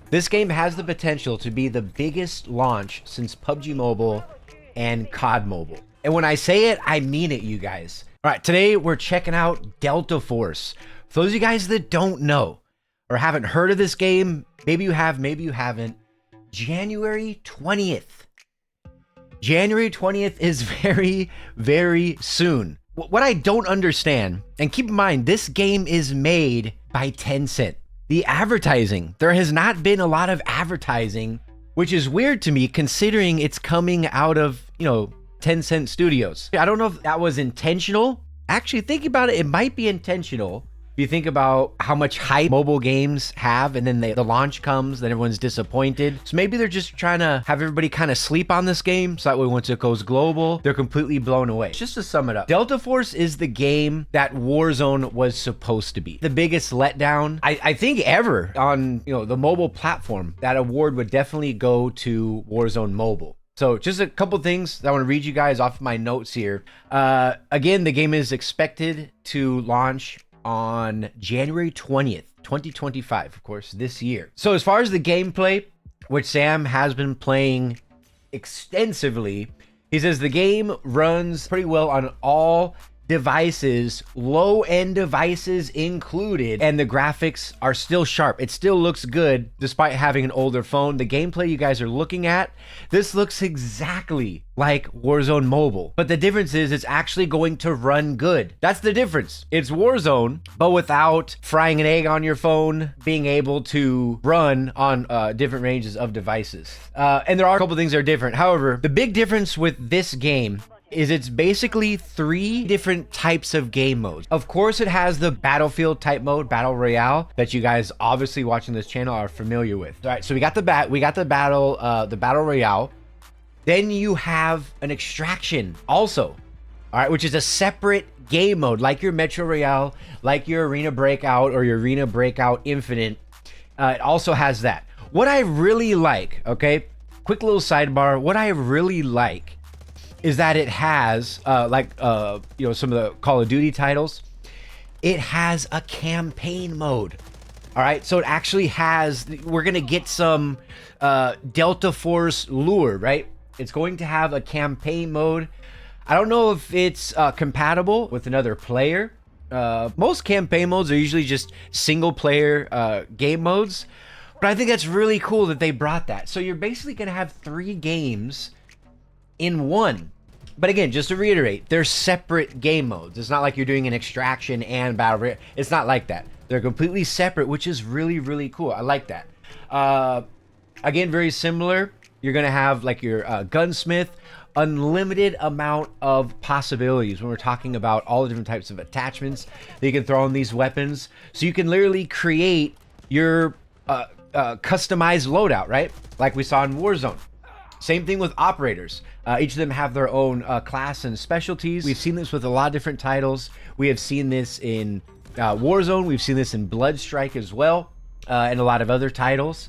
This game has the potential to be the biggest launch since PUBG Mobile and COD Mobile. And when I say it, I mean it, you guys. All right, today we're checking out Delta Force. For those of you guys that don't know or haven't heard of this game, maybe you have, maybe you haven't, January 20th. January 20th is very, very soon. What I don't understand, and keep in mind, this game is made by Tencent. The advertising, there has not been a lot of advertising, which is weird to me considering it's coming out of, Tencent Studios. I don't know if that was intentional. Actually, thinking about it, it might be intentional. If you think about how much hype mobile games have, and then the launch comes, then everyone's disappointed. So maybe they're just trying to have everybody kind of sleep on this game, so that way once it goes global, they're completely blown away. Just to sum it up, Delta Force is the game that Warzone was supposed to be. The biggest letdown, I think, ever on the mobile platform. That award would definitely go to Warzone Mobile. So just a couple things that I want to read you guys off of my notes here. Again, the game is expected to launch on January 20th, 2025, of course, this year. So as far as the gameplay, which Sam has been playing extensively, he says the game runs pretty well on all devices, low-end devices included, and the graphics are still sharp. It still looks good despite having an older phone. The gameplay you guys are looking at, this looks exactly like Warzone Mobile, but the difference is it's actually going to run good. That's the difference. It's Warzone, but without frying an egg on your phone, being able to run on different ranges of devices. And there are a couple things that are different. However, the big difference with this game is it's basically 3 different types of game modes. Of course, it has the Battlefield type mode, Battle Royale, that you guys obviously watching this channel are familiar with. All right, so we got the battle Royale. Then you have an extraction also, all right, which is a separate game mode, like your Metro Royale, like your Arena Breakout or your Arena Breakout Infinite. It also has that. What I really like, okay, quick little sidebar, what I really like is that it has, some of the Call of Duty titles, it has a campaign mode. All right, so it actually has, we're gonna get some Delta Force lure, right? It's going to have a campaign mode. I don't know if it's compatible with another player. Most campaign modes are usually just single player game modes, but I think that's really cool that they brought that. So you're basically gonna have 3 games in one. But again, just to reiterate, they're separate game modes. It's not like you're doing an extraction and battle royale. It's not like that. They're completely separate, which is really, really cool. I like that. Again, very similar. You're going to have like your gunsmith, unlimited amount of possibilities when we're talking about all the different types of attachments that you can throw on these weapons. So you can literally create your customized loadout, right? Like we saw in Warzone. Same thing with operators. Each of them have their own class and specialties. We've seen this with a lot of different titles. We have seen this in Warzone. We've seen this in Bloodstrike as well, and a lot of other titles.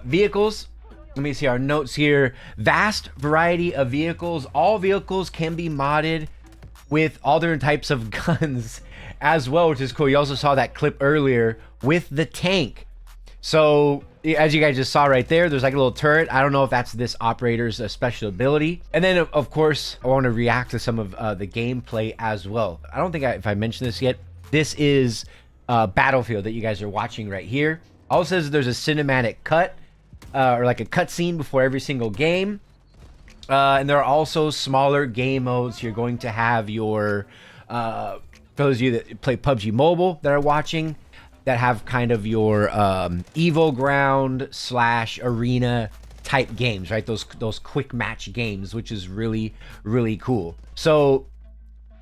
Vehicles. Let me see our notes here. Vast variety of vehicles. All vehicles can be modded with all different types of guns as well, which is cool. You also saw that clip earlier with the tank. So as you guys just saw right there, there's like a little turret. I don't know if that's this operator's special ability. And then of course, I want to react to some of the gameplay as well. I don't think if I mentioned this yet, this is Battlefield that you guys are watching right here. Also says there's a cinematic cut or like a cutscene before every single game. And there are also smaller game modes. You're going to have your, for those of you that play PUBG Mobile that are watching, that have kind of your Evo Ground / arena type games, right? Those quick match games, which is really, really cool. So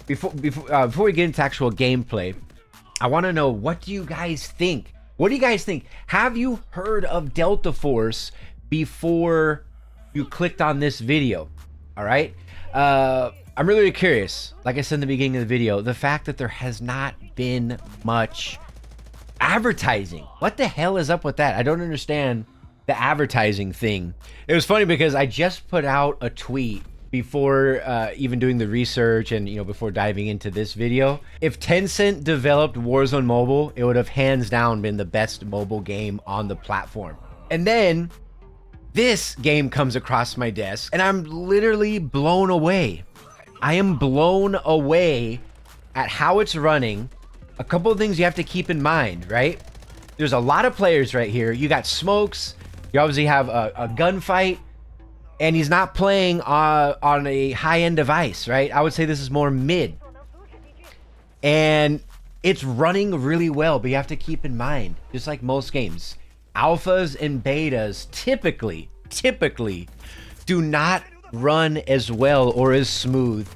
before we get into actual gameplay, I want to know, what do you guys think? What do you guys think? Have you heard of Delta Force before you clicked on this video? All right. I'm really curious. Like I said in the beginning of the video, the fact that there has not been much advertising. What the hell is up with that? I don't understand the advertising thing. It was funny because I just put out a tweet before even doing the research and before diving into this video. If Tencent developed Warzone Mobile, it would have hands down been the best mobile game on the platform. And then this game comes across my desk and I'm literally blown away. I am blown away at how it's running. A couple of things you have to keep in mind, right? There's a lot of players right here. You got smokes. You obviously have a gunfight. And he's not playing on a high-end device, right? I would say this is more mid. And it's running really well, but you have to keep in mind, just like most games, alphas and betas typically do not run as well or as smooth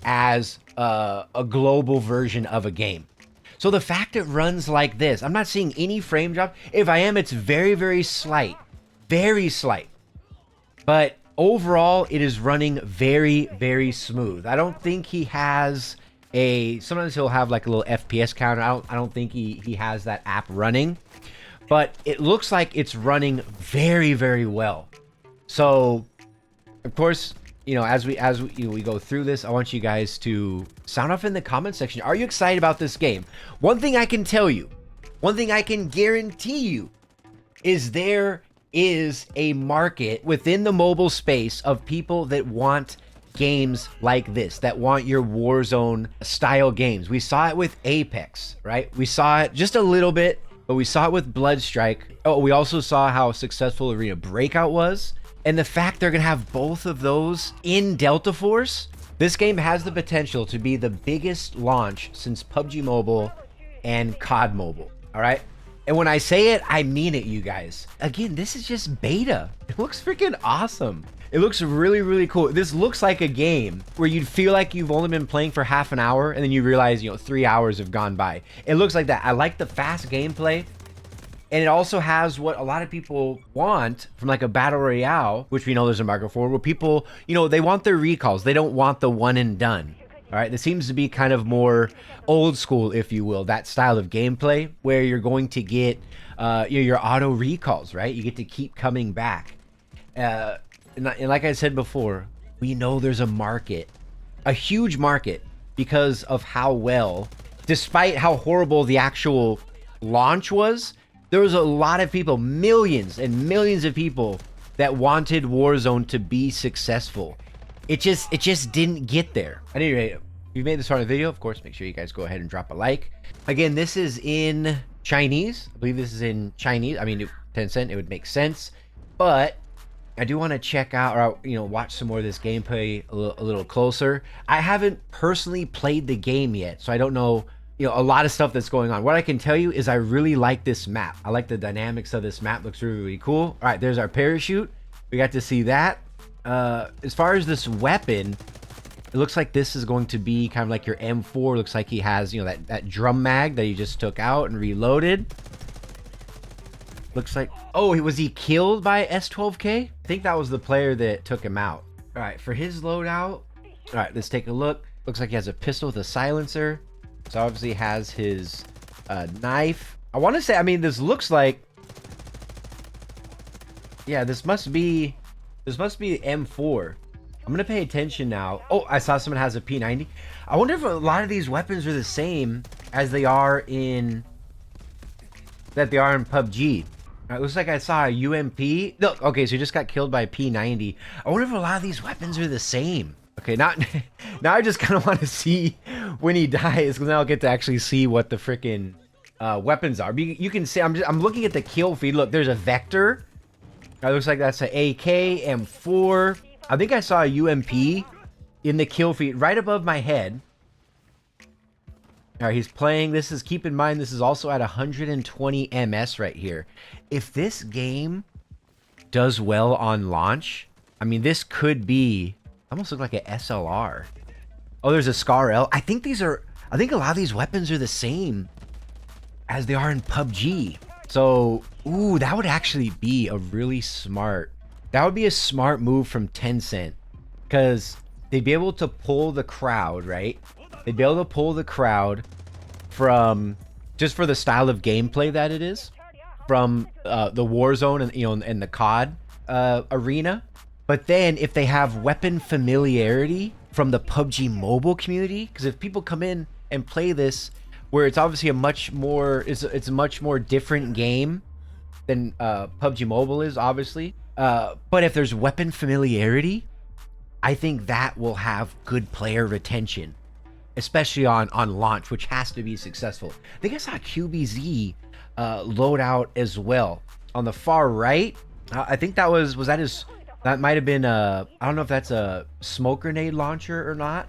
as a global version of a game. So the fact it runs like this, I'm not seeing any frame drop. If I am, it's very, very slight. Very slight. But overall, it is running very, very smooth. I don't think he has sometimes he'll have like a little FPS counter. I don't think he has that app running, but it looks like it's running very, very well. So of course, you know, as we go through this, I want you guys to sound off in the comment section. Are you excited about this game? One thing I can tell you, one thing I can guarantee you is there is a market within the mobile space of people that want games like this, that want your Warzone style games. We saw it with Apex, right? We saw it just a little bit, but we saw it with Bloodstrike. Oh, we also saw how successful Arena Breakout was. And the fact they're gonna have both of those in Delta Force, this game has the potential to be the biggest launch since PUBG Mobile and COD Mobile, all right? And when I say it, I mean it, you guys. Again, this is just beta. It looks freaking awesome. It looks really, really cool. This looks like a game where you'd feel like you've only been playing for half an hour and then you realize, you know, 3 hours have gone by. It looks like that. I like the fast gameplay. And it also has what a lot of people want from like a battle royale, which we know there's a market for, where people, you know, they want their recalls. They don't want the one and done. All right, this seems to be kind of more old school, if you will, that style of gameplay where you're going to get your auto recalls, right? You get to keep coming back. And like I said before, we know there's a market, a huge market, because of how well, despite how horrible the actual launch was, there was a lot of people, millions and millions of people that wanted Warzone to be successful. It just didn't get there. At any rate, if you made this part of the video, of course, make sure you guys go ahead and drop a like. Again, this is in Chinese. I believe this is in Chinese. I mean, Tencent, it would make sense. But I do want to check out, or, you know, watch some more of this gameplay a little closer. I haven't personally played the game yet, so I don't know, you know, a lot of stuff that's going on. What I can tell you is I really like this map. I like the dynamics of this map. Looks really, really cool. All right, there's our parachute. We got to see that. As far as this weapon, it looks like this is going to be kind of like your M4. Looks like he has, you know, that drum mag that he just took out and reloaded. Looks like, oh, was he killed by S12K? I think that was the player that took him out. All right, for his loadout, all right, let's take a look. Looks like he has a pistol with a silencer. So obviously he has his knife. I want to say, I mean, this looks like, yeah, this must be M4. I'm gonna pay attention now. Oh, I saw someone has a P90. I wonder if a lot of these weapons are the same as they are in PUBG. It looks like I saw a UMP. Look, okay, so he just got killed by a P90. I wonder if a lot of these weapons are the same. Okay, now I just kind of want to see when he dies, because now I'll get to actually see what the freaking weapons are. You can see, I'm looking at the kill feed. Look, there's a Vector. It looks like that's an AK, M4. I think I saw a UMP in the kill feed right above my head. All right, he's playing. This is, keep in mind, this is also at 120 MS right here. If this game does well on launch, I mean, this could be, almost look like an SLR. Oh, there's a Scar L. I think a lot of these weapons are the same as they are in PUBG. So, ooh, that would actually be a really smart, that would be a smart move from Tencent, because they'd be able to pull the crowd, right? They'd be able to pull the crowd from, just for the style of gameplay that it is, from the Warzone and, you know, and the COD arena. But then if they have weapon familiarity from the PUBG mobile community, because if people come in and play this, where it's obviously a much more, it's a much more different game than PUBG Mobile is, obviously. But if there's weapon familiarity, I think that will have good player retention, especially on launch, which has to be successful. I think I saw QBZ load out as well on the far right. I think that was that his, that might have been I don't know if that's a smoke grenade launcher or not.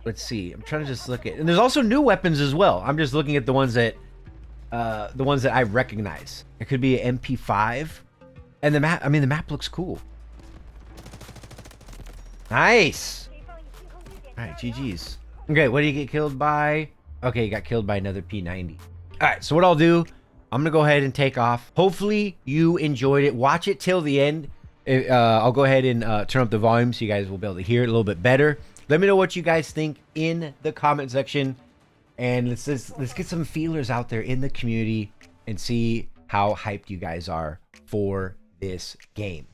Let's see. I'm trying to just look at, and there's also new weapons as well. I'm just looking at the ones that I recognize. It could be an MP5, and the map. I mean, the map looks cool. Nice. All right, GG's. Okay, what did he get killed by? Okay, he got killed by another P90. All right, so what I'll do, I'm gonna go ahead and take off. Hopefully you enjoyed it. Watch it till the end. I'll go ahead and turn up the volume so you guys will be able to hear it a little bit better. Let me know what you guys think in the comment section, and let's get some feelers out there in the community and see how hyped you guys are for this game.